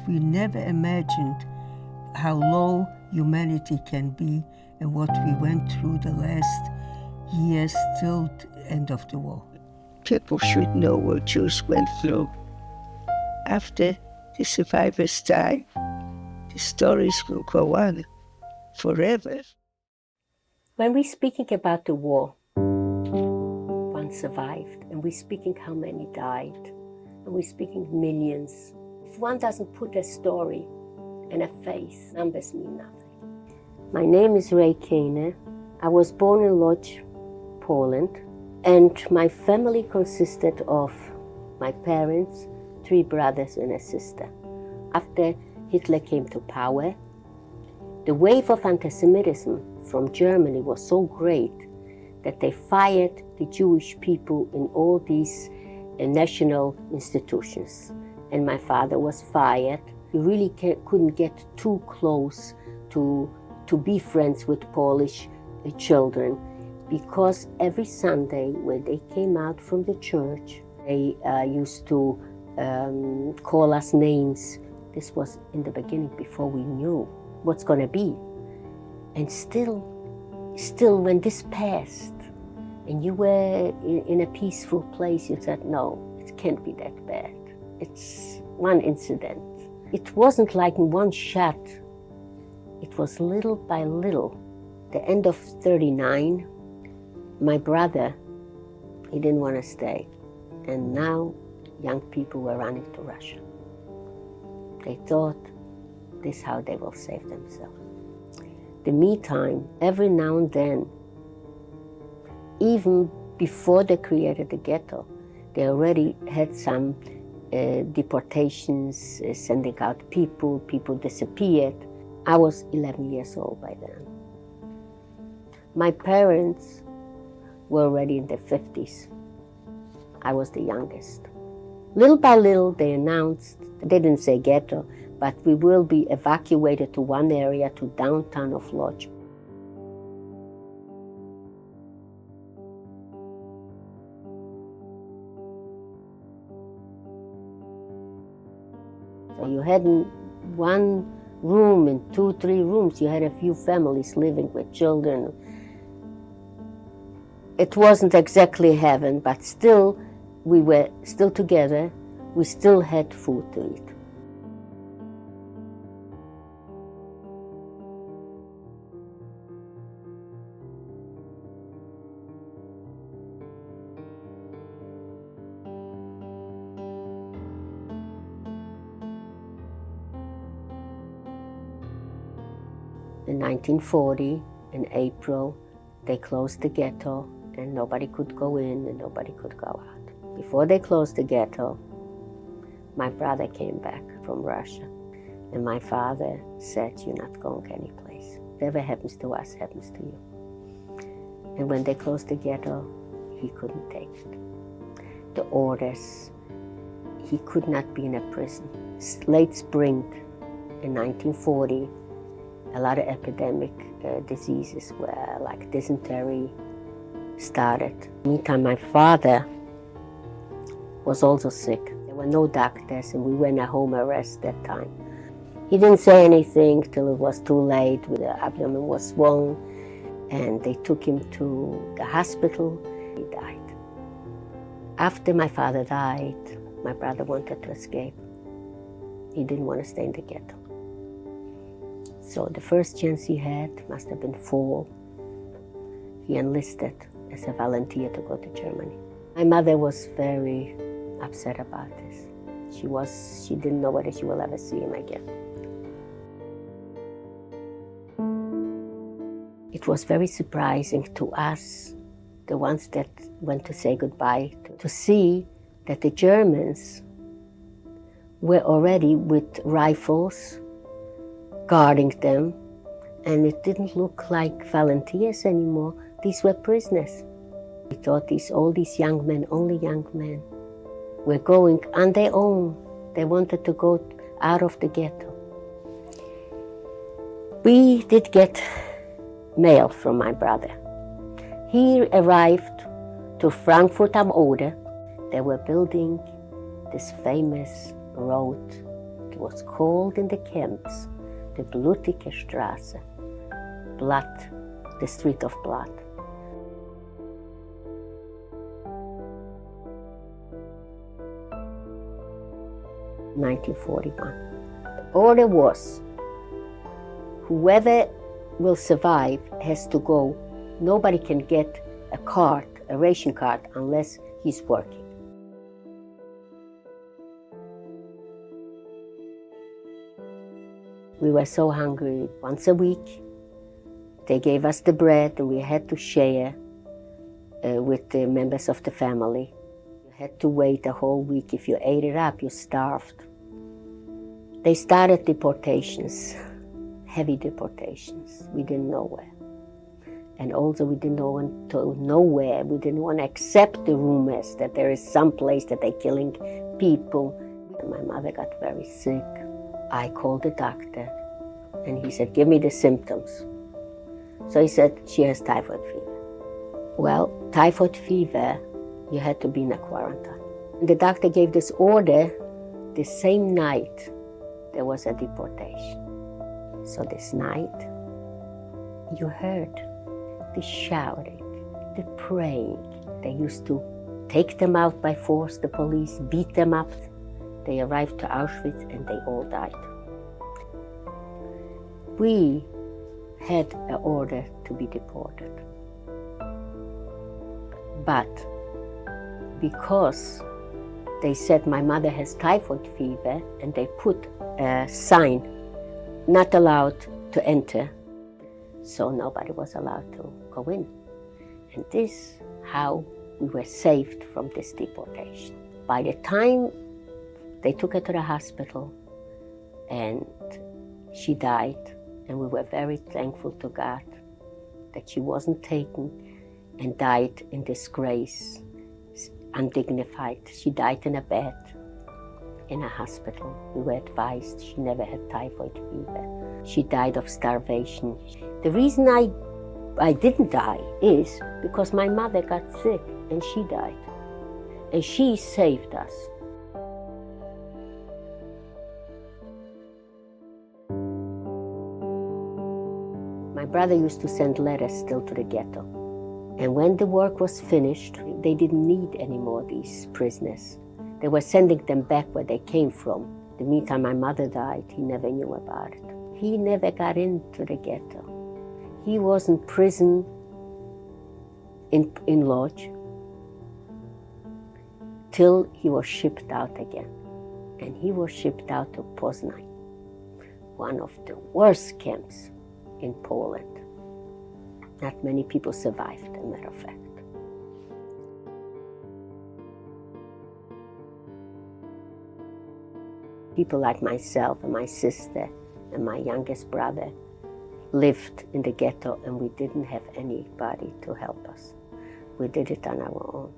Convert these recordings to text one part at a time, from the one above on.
we never imagined how low humanity can be and what we went through the last years till the end of the war. People should know what Jews went through. After the survivors die, the stories will go on forever. When we're speaking about the war, one survived, and we're speaking how many died, and we're speaking millions. If one doesn't put a story and a face, numbers mean nothing. My name is Ray Kane. I was born in Lodz, Poland, and my family consisted of my parents, 3 brothers and a sister. After Hitler came to power, the wave of anti-Semitism from Germany was so great that they fired the Jewish people in all these national institutions. And my father was fired. He really couldn't get too close to be friends with Polish children, because every Sunday when they came out from the church, they used to call us names. This was in the beginning, before we knew what's going to be. And still when this passed and you were in a peaceful place, you said, no, it can't be that bad. It's one incident. It wasn't like in one shot. It was little by little. The end of 1939, my brother, he didn't want to stay. And now young people were running to Russia. They thought this is how they will save themselves. The meantime, every now and then, even before they created the ghetto, they already had some deportations, sending out people disappeared. I was 11 years old by then. My parents were already in their 50s. I was the youngest. Little by little, they announced, they didn't say ghetto, but we will be evacuated to one area, to downtown of Lodz. So you had one room and 2-3 rooms. You had a few families living with children. It wasn't exactly heaven, but still, we were still together. We still had food to eat. In 1940, in April, they closed the ghetto and nobody could go in and nobody could go out. Before they closed the ghetto, my brother came back from Russia and my father said, you're not going anyplace. Whatever happens to us happens to you. And when they closed the ghetto, he couldn't take it. The orders, he could not be in a prison. Late spring in 1940, a lot of epidemic diseases were like dysentery started. Meantime, my father was also sick. There were no doctors and we were in a home arrest that time. He didn't say anything till it was too late. The abdomen was swollen and they took him to the hospital. He died. After my father died, my brother wanted to escape. He didn't want to stay in the ghetto. So the first chance he had must have been fall. He enlisted as a volunteer to go to Germany. My mother was very upset about this. She didn't know whether she will ever see him again. It was very surprising to us, the ones that went to say goodbye, to see that the Germans were already with rifles guarding them, and it didn't look like volunteers anymore. These were prisoners. We thought all these young men, only young men, were going on their own. They wanted to go out of the ghetto. We did get mail from my brother. He arrived to Frankfurt am Oder. They were building this famous road to was called in the camps the Blutige Straße, blood, the street of blood. In 1941. The order was, whoever will survive has to go. Nobody can get a card, a ration card, unless he's working. We were so hungry. Once a week, they gave us the bread and we had to share with the members of the family. You had to wait a whole week. If you ate it up, you starved. They started deportations, heavy deportations. We didn't know where. And also we didn't know where. We didn't want to accept the rumors that there is some place that they're killing people. My mother got very sick. I called the doctor and he said, give me the symptoms. So he said, she has typhoid fever. Well, typhoid fever, you had to be in a quarantine. And the doctor gave this order the same night there was a deportation. So this night, you heard the shouting, the praying. They used to take them out by force, the police, beat them up. They arrived to Auschwitz and they all died. We had an order to be deported. But because they said my mother has typhoid fever and they put a sign, not allowed to enter, so nobody was allowed to go in. And this is how we were saved from this deportation. By the time they took her to the hospital and she died, and we were very thankful to God that she wasn't taken and died in disgrace, undignified. She died in a bed in a hospital. We were advised she never had typhoid fever. She died of starvation. The reason I didn't die is because my mother got sick and she died. And she saved us. My brother used to send letters still to the ghetto. And when the work was finished, they didn't need any more these prisoners. They were sending them back where they came from. In the meantime, my mother died. He never knew about it. He never got into the ghetto. He was in prison in Lodz till he was shipped out again. And he was shipped out to Poznan, one of the worst camps in Poland. Not many people survived, as a matter of fact. People like myself and my sister and my youngest brother lived in the ghetto and we didn't have anybody to help us. We did it on our own.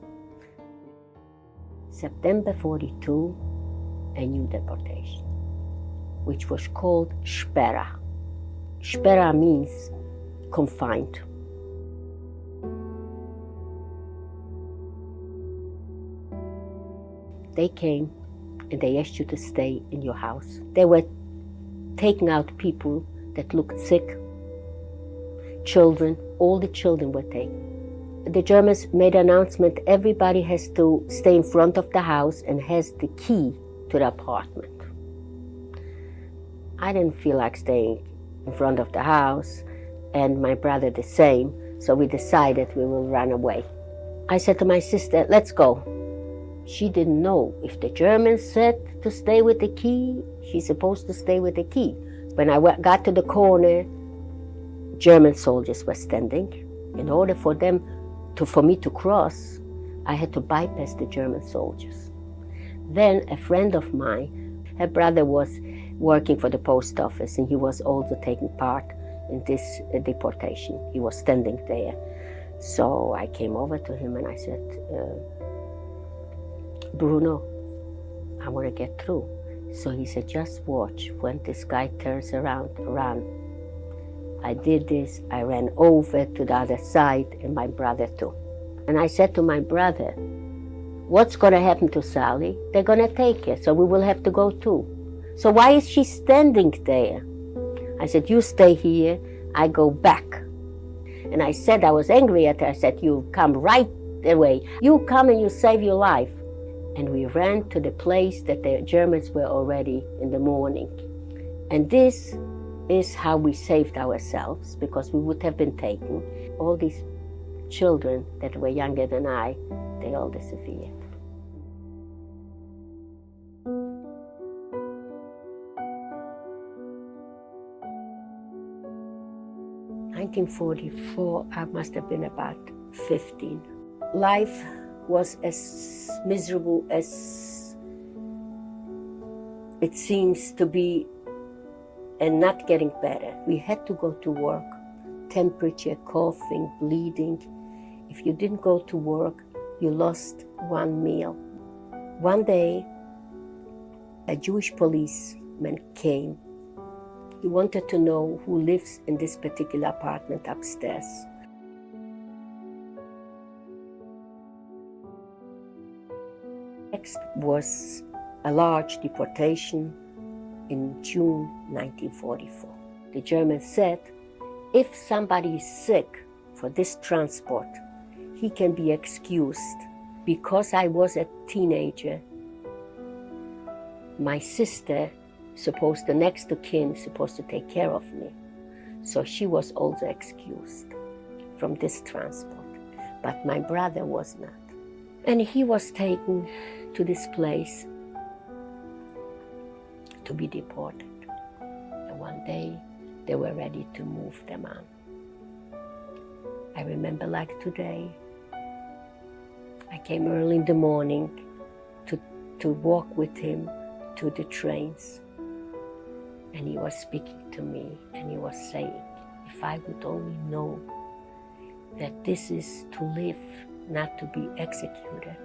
September 42, a new deportation, which was called Sperra. Sperra means confined. They came and they asked you to stay in your house. They were taking out people that looked sick, children, all the children were taken. The Germans made an announcement, everybody has to stay in front of the house and has the key to the apartment. I didn't feel like staying in front of the house, and my brother the same, so we decided we will run away. I said to my sister, let's go. She didn't know if the Germans said to stay with the key, she's supposed to stay with the key. When I got to the corner, German soldiers were standing. In order for me to cross, I had to bypass the German soldiers. Then a friend of mine, her brother was working for the post office and he was also taking part in this deportation. He was standing there. So I came over to him and I said, Bruno, I want to get through. So he said, just watch. When this guy turns around, run. I did this. I ran over to the other side and my brother too. And I said to my brother, what's going to happen to Sally? They're going to take her, so we will have to go too. So why is she standing there? I said, you stay here, I go back. And I said, I was angry at her. I said, you come right away. You come and you save your life. And we ran to the place that the Germans were already in the morning. And this is how we saved ourselves, because we would have been taken. All these children that were younger than I, they all disappeared. In 1944, I must have been about 15. Life was as miserable as it seems to be, and not getting better. We had to go to work, temperature, coughing, bleeding. If you didn't go to work, you lost one meal. One day, a Jewish policeman came. He wanted to know who lives in this particular apartment upstairs. Next was a large deportation in June 1944. The Germans said, if somebody is sick for this transport, he can be excused. Because I was a teenager, my sister, the next to kin, supposed to take care of me. So she was also excused from this transport. But my brother was not. And he was taken to this place to be deported. And one day, they were ready to move them on. I remember like today, I came early in the morning to walk with him to the trains. And he was speaking to me, and he was saying, if I would only know that this is to live, not to be executed,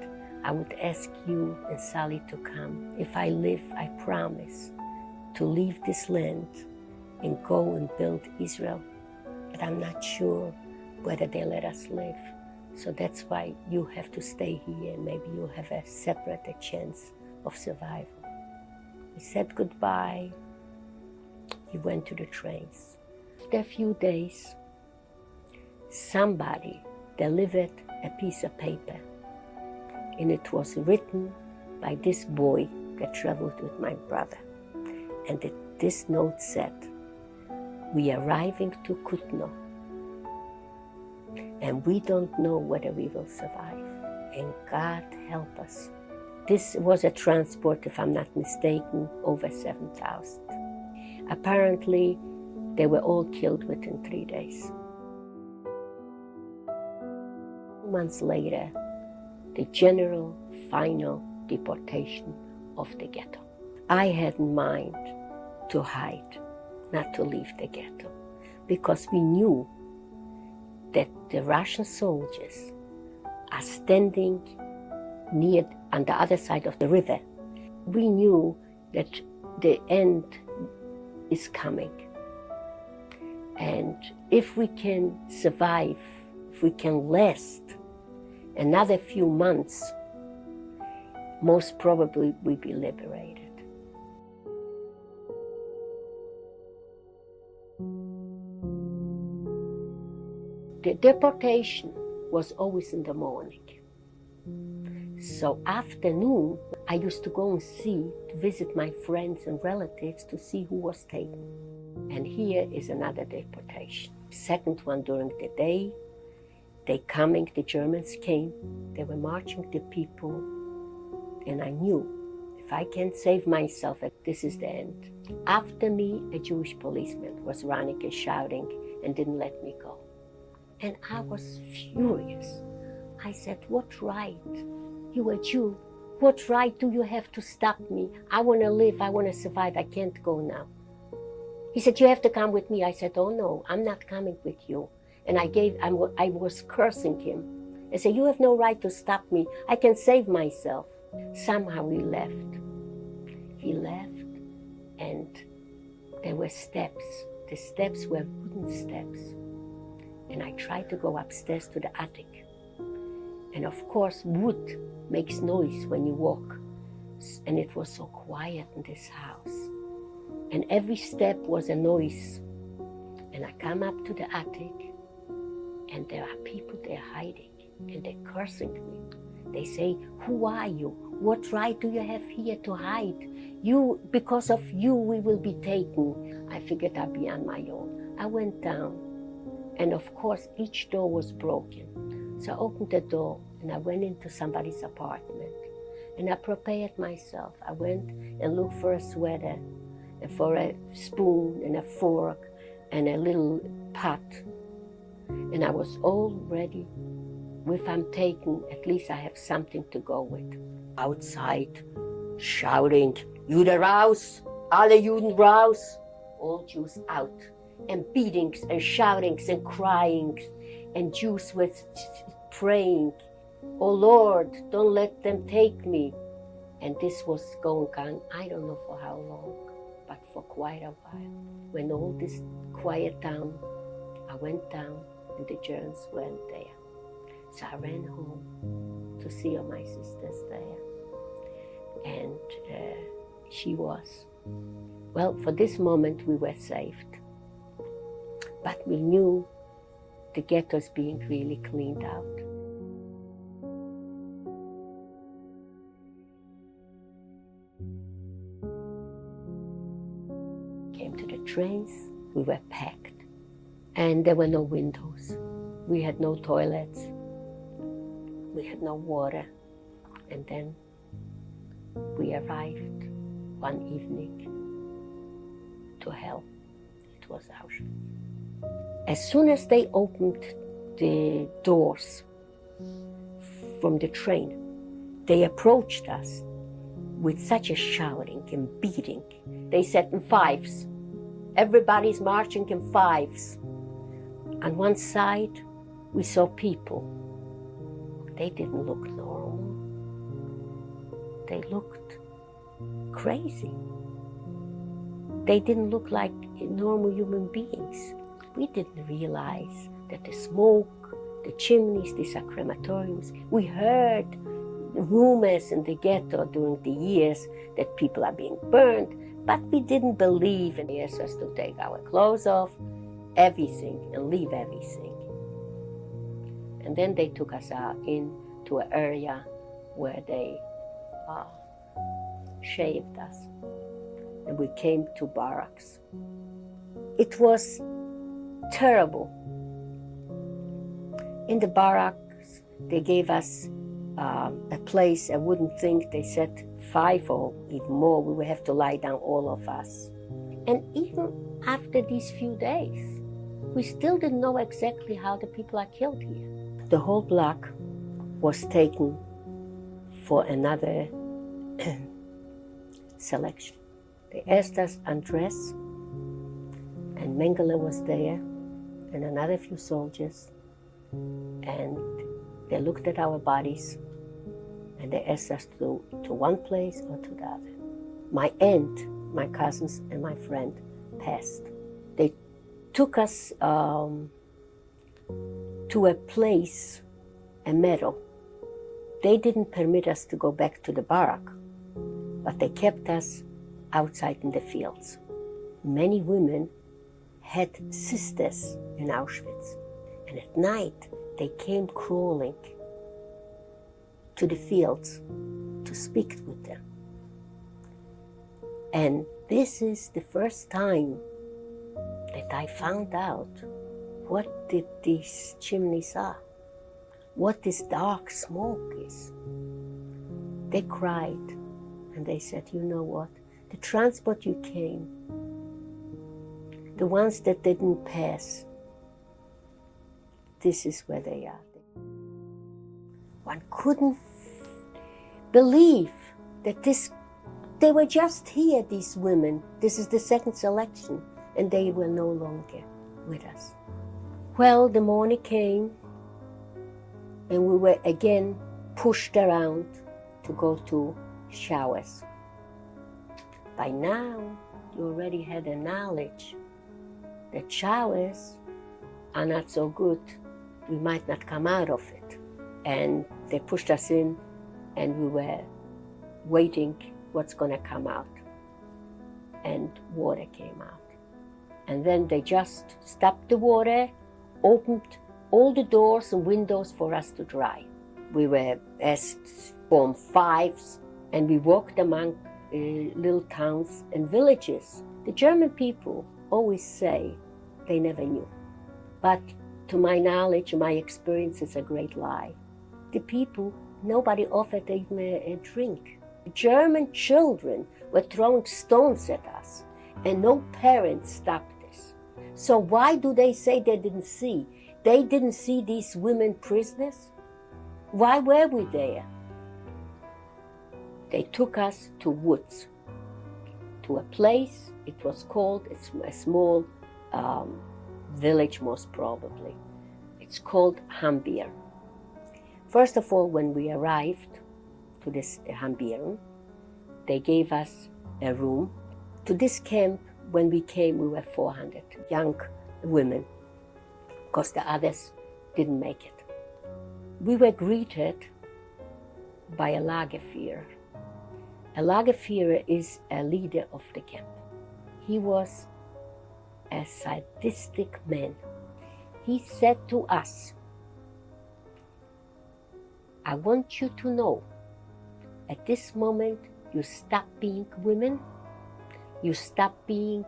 I would ask you and Sally to come. If I live, I promise to leave this land and go and build Israel. But I'm not sure whether they let us live. So that's why you have to stay here. Maybe you have a separate chance of survival. We said goodbye. He went to the trains. After a few days, somebody delivered a piece of paper, and it was written by this boy that traveled with my brother. And this note said, we are arriving to Kutno, and we don't know whether we will survive, and God help us. This was a transport, if I'm not mistaken, over 7,000. Apparently, they were all killed within 3 days. 2 months later, the general final deportation of the ghetto. I had in mind to hide, not to leave the ghetto, because we knew that the Russian soldiers are standing near on the other side of the river. We knew that the end is coming. And if we can survive, if we can last another few months, most probably we'll be liberated. The deportation was always in the morning. So afternoon, I used to go and to visit my friends and relatives to see who was taken. And here is another deportation. Second one during the day, the Germans came, they were marching the people, and I knew if I can't save myself, this is the end. After me, a Jewish policeman was running and shouting and didn't let me go. And I was furious. I said, what right? You a Jew. What right do you have to stop me? I want to live, I want to survive, I can't go now. He said, you have to come with me. I said, oh no, I'm not coming with you. And I was cursing him. I said, you have no right to stop me. I can save myself. Somehow he left. He left, and there were steps. The steps were wooden steps. And I tried to go upstairs to the attic. And of course, wood makes noise when you walk. And it was so quiet in this house. And every step was a noise. And I come up to the attic, and there are people there hiding, and they're cursing me. They say, "Who are you? What right do you have here to hide? Because of you, we will be taken." I figured I'd be on my own. I went down, and of course, each door was broken. So I opened the door, and I went into somebody's apartment, and I prepared myself. I went and looked for a sweater, and for a spoon, and a fork, and a little pot. And I was all ready. If I'm taken, at least I have something to go with. Outside, shouting, "Juden raus! Alle Juden raus!" All Jews out. And beatings and shoutings and crying. And Jews were praying, "Oh Lord, don't let them take me." And this was going on, I don't know for how long, but for quite a while. When all this quiet down, I went down and the Germans weren't there. So I ran home to see all my sisters there. And she was. Well, for this moment we were saved. But we knew the ghettos being really cleaned out. Came to the trains, we were packed. And there were no windows. We had no toilets. We had no water. And then we arrived one evening to hell. It was Auschwitz. As soon as they opened the doors from the train, they approached us with such a shouting and beating. They said in fives. Everybody's marching in fives. On one side, we saw people. They didn't look normal. They looked crazy. They didn't look like normal human beings. We didn't realize that the smoke, the chimneys, these are crematoriums. We heard rumors in the ghetto during the years that people are being burned, but we didn't believe. And they asked us to take our clothes off, everything, and leave everything. And then they took us into an area where they shaved us. And we came to barracks. It was terrible. In the barracks, they gave us a place, a wooden thing. They said 5 or even more, we would have to lie down, all of us. And even after these few days, we still didn't know exactly how the people are killed here. The whole block was taken for another selection. They asked us undress, and Mengele was there, and another few soldiers, and they looked at our bodies, and they asked us to one place or to the other. My aunt, my cousins, and my friend passed. They took us to a place, a meadow. They didn't permit us to go back to the barrack, but they kept us outside in the fields. Many women had sisters in Auschwitz, and at night they came crawling to the fields to speak with them. And this is the first time that I found out what did these chimneys are, what this dark smoke is. They cried and they said, "You know what? The transport you came, the ones that didn't pass, this is where they are." One couldn't believe that they were just here, these women. This is the second selection, and they were no longer with us. Well, the morning came, and we were again pushed around to go to showers. By now, you already had a knowledge that showers are not so good. We might not come out of it. And they pushed us in, and we were waiting what's going to come out. and water came out. And then they just stopped the water, opened all the doors and windows for us to dry. We were asked Form 5s, and we walked among little towns and villages. The German people always say they never knew. But to my knowledge, my experience is a great lie. The people, nobody offered even a drink. German children were throwing stones at us, and no parents stopped this. So why do they say they didn't see? They didn't see these women prisoners? Why were we there? They took us to woods, to a place, it was called, it's a small village most probably. It's called Hambier. First of all, when we arrived to this Hambier, they gave us a room. To this camp, when we came, we were 400 young women, because the others didn't make it. We were greeted by a Lagerführer. A Lagerführer is a leader of the camp. He was a sadistic man. He said to us, I want you to know, at this moment, you stop being women, you stop being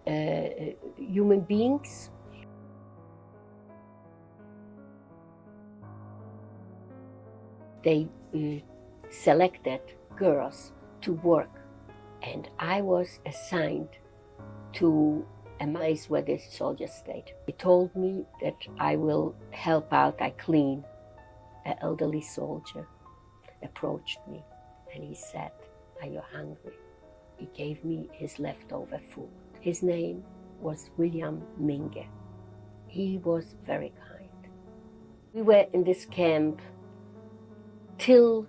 human beings. They selected girls to work, and I was assigned to a place where the soldiers stayed. He told me that I will help out, I clean. An elderly soldier approached me and he said, are you hungry? He gave me his leftover food. His name was William Minge. He was very kind. We were in this camp till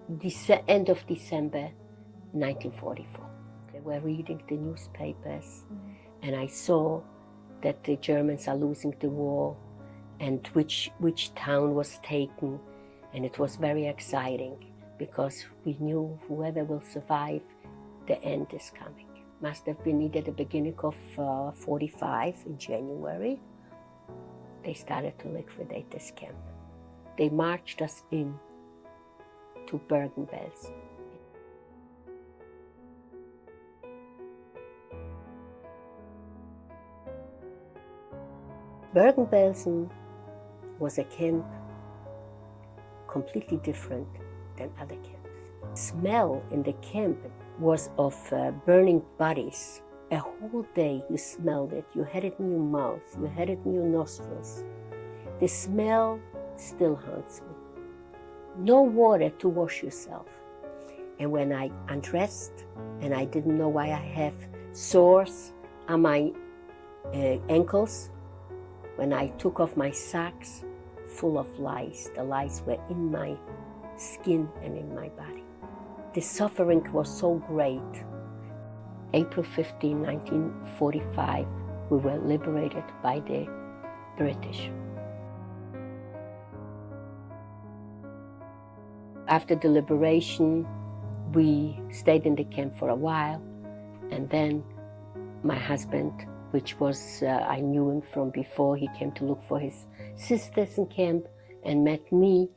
the end of December 1944. They were reading the newspapers, and I saw that the Germans are losing the war and which town was taken, and it was very exciting because we knew whoever will survive, the end is coming. Must have been either the beginning of 45 in January. They started to liquidate this camp. They marched us in to Bergen-Belsen. Bergen-Belsen was a camp completely different than other camps. The smell in the camp was of burning bodies. A whole day you smelled it, you had it in your mouth, you had it in your nostrils. The smell still haunts me. No water to wash yourself. And when I undressed and I didn't know why I have sores on my ankles, when I took off my socks, full of lice. The lice were in my skin and in my body. The suffering was so great. April 15, 1945, we were liberated by the British. After the liberation, we stayed in the camp for a while, and then my husband, which was, I knew him from before, he came to look for his sisters in camp and met me.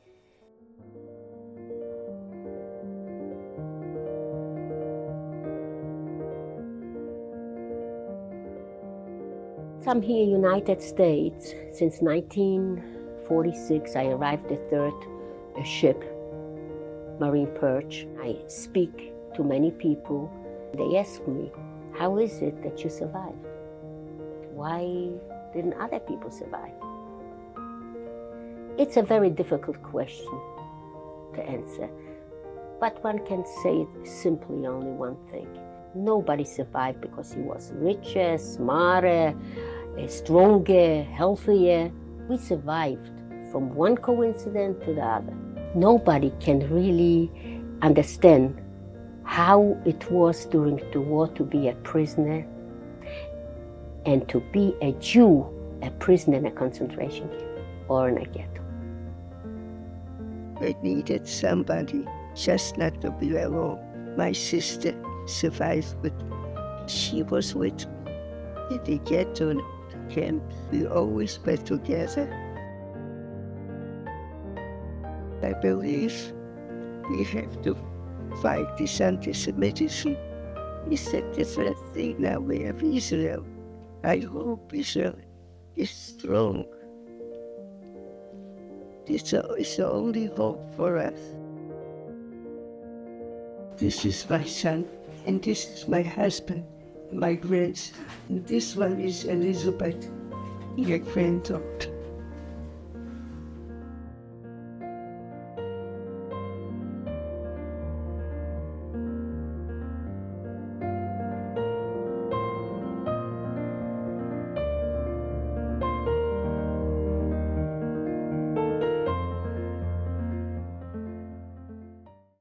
I'm here in the United States since 1946. I arrived the third ship, Marine Purge. I speak to many people. They ask me, how is it that you survived? Why didn't other people survive? It's a very difficult question to answer, but one can say simply only one thing. Nobody survived because he was richer, smarter, stronger, healthier. We survived from one coincidence to the other. Nobody can really understand how it was during the war to be a prisoner and to be a Jew, a prisoner in a concentration camp or in a ghetto. I needed somebody just not to be alone. My sister survived, but she was with me. At the ghetto camp, we always were together. I believe we have to fight this anti-Semitism. It's a different thing now. We have Israel. I hope Israel is strong. It's the only hope for us. This is my son, and this is my husband, my grandson. And this one is Elizabeth, your granddaughter.